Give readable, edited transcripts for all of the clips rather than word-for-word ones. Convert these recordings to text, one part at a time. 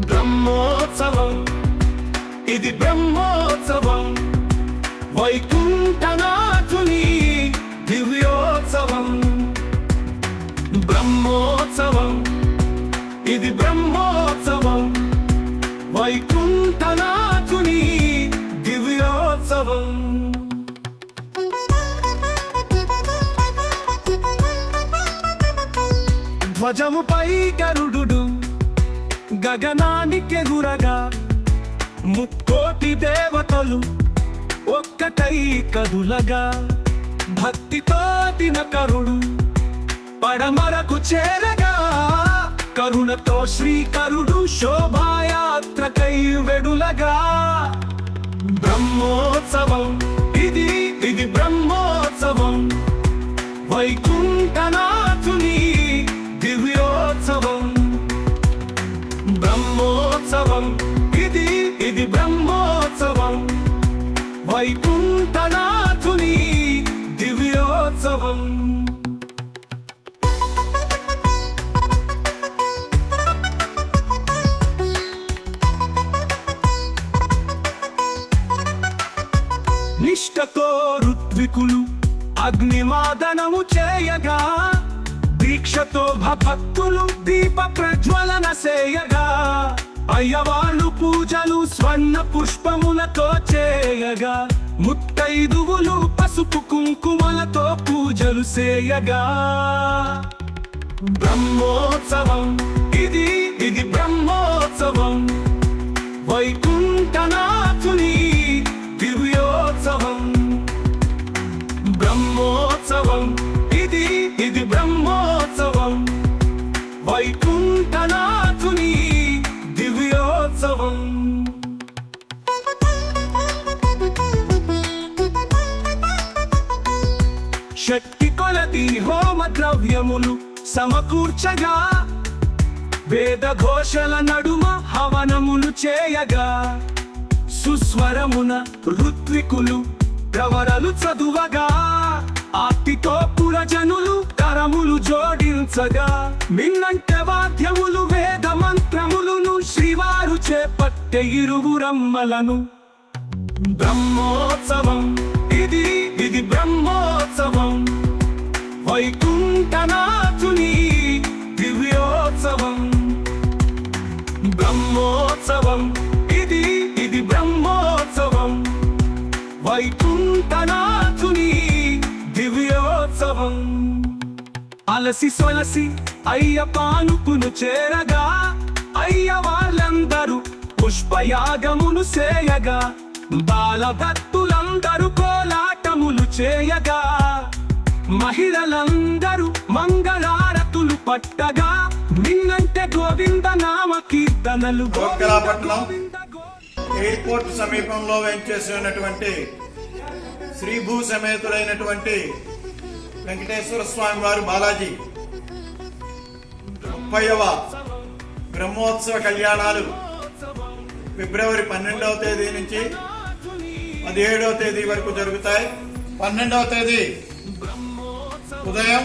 బ్రహ్మోత్సవం, ఇది బ్రహ్మోత్సవం, వైకుంఠనాథుని దివ్యోత్సవం. బ్రహ్మోత్సవం, ఇది బ్రహ్మోత్సవం, వైకుంఠనాథుని దివ్యోత్సవం. ధ్వజముపై గరుడు గగనానికెగురగా, ముక్కోటి దేవతలు ఒక్కటై కదులగా, భక్తితో దినకరుడు పడమరకు చేరగా, కరుణతో శ్రీకరుడు శోభాయాత్రకై వెడులగా. బ్రహ్మోత్సవం, ఇది బ్రహ్మోత్సవం, వైకుంఠనాథుని దివ్యోత్సవం. బ్రహ్మోత్సవం, ఇది బ్రహ్మోత్సవం, వైకుంఠనాథుని దివ్యోత్సవం. నిష్టతో ఋత్వికులు అగ్నిమాదనము చేయగా, దీక్షతో భక్తులు దీప ప్రజ్వలన చేయగా, అయ్యవాళ్ళు పూజలు స్వర్ణ పుష్పములతో చేయగా, ముత్తైదువులు పసుపు కుంకుమలతో పూజలు చేయగా. బ్రహ్మోత్సవం, ఇది బ్రహ్మోత్సవం, వైకుంఠనాథుని దివ్యోత్సవం. బ్రహ్మోత్సవం, ఇది బ్రహ్మోత్సవం, వైకుంఠనాథుని దివ్యోత్సవం. శక్తి కొలది హోమ ద్రవ్యములు సమకూర్చగా, వేద ఘోషల నడుమ హవనములు చేయగా, సుస్వరమున ఋత్వికులు ప్రవరలు చదువగా, ఆర్తితో పురజనులు కరములు జోడించగా, మిన్నంటే వాద్యములు వేద మంత్రములను శ్రీవారు చేపట్టే ఇరువురమ్మలను. బ్రహ్మోత్సవం, ఇది బ్రహ్మోత్సవం, వైకుంఠనాథుని దివ్యోత్సవం. బ్రహ్మోత్సవం, ఇది బ్రహ్మోత్సవం, వైకుంఠనాథుని దివ్యోత్సవం. అలసి సొలసి అయ్యపానుకును చేరగా, అయ్యవాళ్ళందరూ పుష్పయాగమును చేయగా, బాలభక్తులందరూ కోలాటములు చేయగా, మహిళలందరూ మంగళారతులు పట్టగా, నిన్నంటే గోవింద నామ కీర్తనలు. ఎయిర్పోర్ట్ సమీపంలో వెంచేసి ఉన్నటువంటి శ్రీభూ సమేతుడైనటువంటి వెంకటేశ్వర స్వామి వారు బాలాజీ 30వ బ్రహ్మోత్సవ కళ్యాణాలు ఫిబ్రవరి 12వ తేదీ నుంచి 17వ తేదీ వరకు జరుగుతాయి. 12వ తేదీ ఉదయం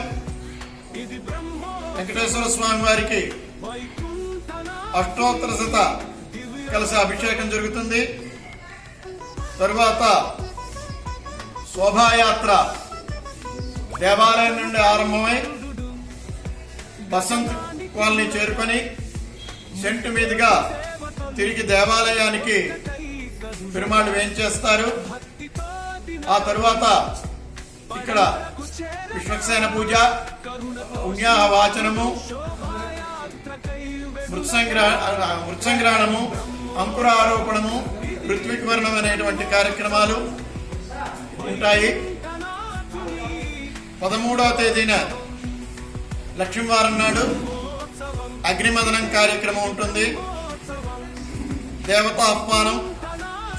వెంకటేశ్వర స్వామి వారికి అష్టోత్తర శత కలశ అభిషేకం జరుగుతుంది. తరువాత శోభాయాత్ర దేవాలయం నుండి ఆరంభమై బసంత్ కాలనీ చేరుకొని సెంటు మీదుగా తిరిగి దేవాలయానికి పెరుమాళ్ళు వేయించేస్తారు. ఆ తరువాత ఇక్కడ విశ్వక్సేన పూజ, పుణ్యాహ వాచనము, మృత్సంగ్రహణము, అంకుర ఆరోపణము, ఋత్విక్వర్ణం అనేటువంటి కార్యక్రమాలు ఉంటాయి. 13వ తేదీన లక్ష్మీవారం నాడు అగ్నిమదనం కార్యక్రమం ఉంటుంది. దేవతా ఆహ్వానం,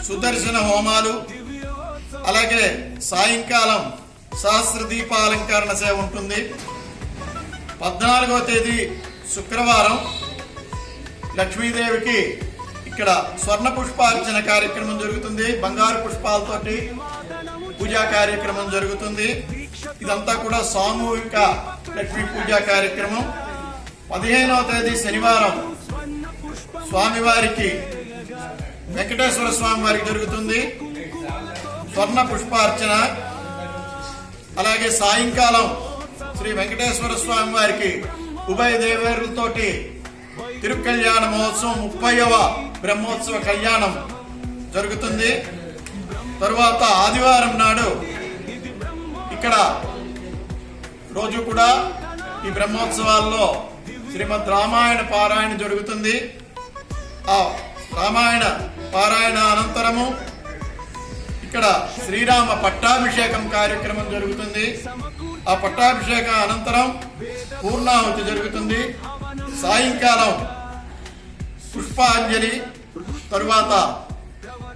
సుదర్శన హోమాలు, అలాగే సాయంకాలం సహస్ర దీపాలంకరణ సేవ ఉంటుంది. 14వ తేదీ శుక్రవారం లక్ష్మీదేవికి ఇక్కడ స్వర్ణ పుష్పార్చన కార్యక్రమం జరుగుతుంది. బంగారు పుష్పాలతోటి పూజా కార్యక్రమం జరుగుతుంది. ఇదంతా కూడా సామూహిక లక్ష్మీ పూజా కార్యక్రమం. 15వ తేదీ శనివారం స్వామివారికి వెంకటేశ్వర స్వామి వారికి జరుగుతుంది స్వర్ణ పుష్పార్చన. అలాగే సాయంకాలం శ్రీ వెంకటేశ్వర స్వామి వారికి ఉభయ దేవేరులతోటి తిరుకల్యాణ మహోత్సవం 30వ బ్రహ్మోత్సవ కళ్యాణం జరుగుతుంది. తరువాత ఆదివారం నాడు ఇక్కడ రోజు కూడా ఈ బ్రహ్మోత్సవాల్లో శ్రీమద్ రామాయణ పారాయణ జరుగుతుంది. ఆ రామాయణ పారాయణ అనంతరము ఇక్కడ శ్రీరామ పట్టాభిషేకం కార్యక్రమం జరుగుతుంది. ఆ పట్టాభిషేక అనంతరం పూర్ణాహుతి జరుగుతుంది. సాయంకాలం పుష్పాంజలి, తరువాత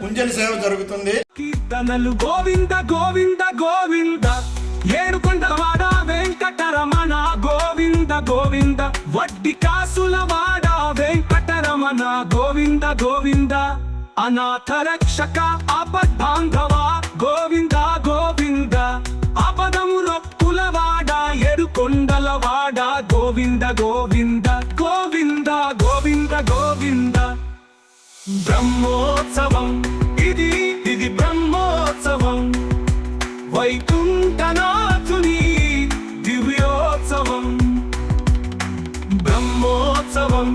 ఉంజలి సేవ జరుగుతుంది. కీర్తనలు గోవింద గోవింద గోవింద, ఏడుకొండలవాడ వెంకటరమణ గోవింద గోవింద, వడ్డీ కాసులవాడ వెంకటరమణ గోవింద గోవింద, అనాథ రక్షక ఆపద్బాంధవ గోవింద గోవింద, ఆపదములొప్పులవాడ ఏడుకొండలవాడ గోవింద గోవింద గోవింద గోవింద గోవింద. బ్రహ్మోత్సవం ఇది బ్రహ్మోత్సవం, వైకుంఠనాథుని దివ్యోత్సవం. బ్రహ్మోత్సవం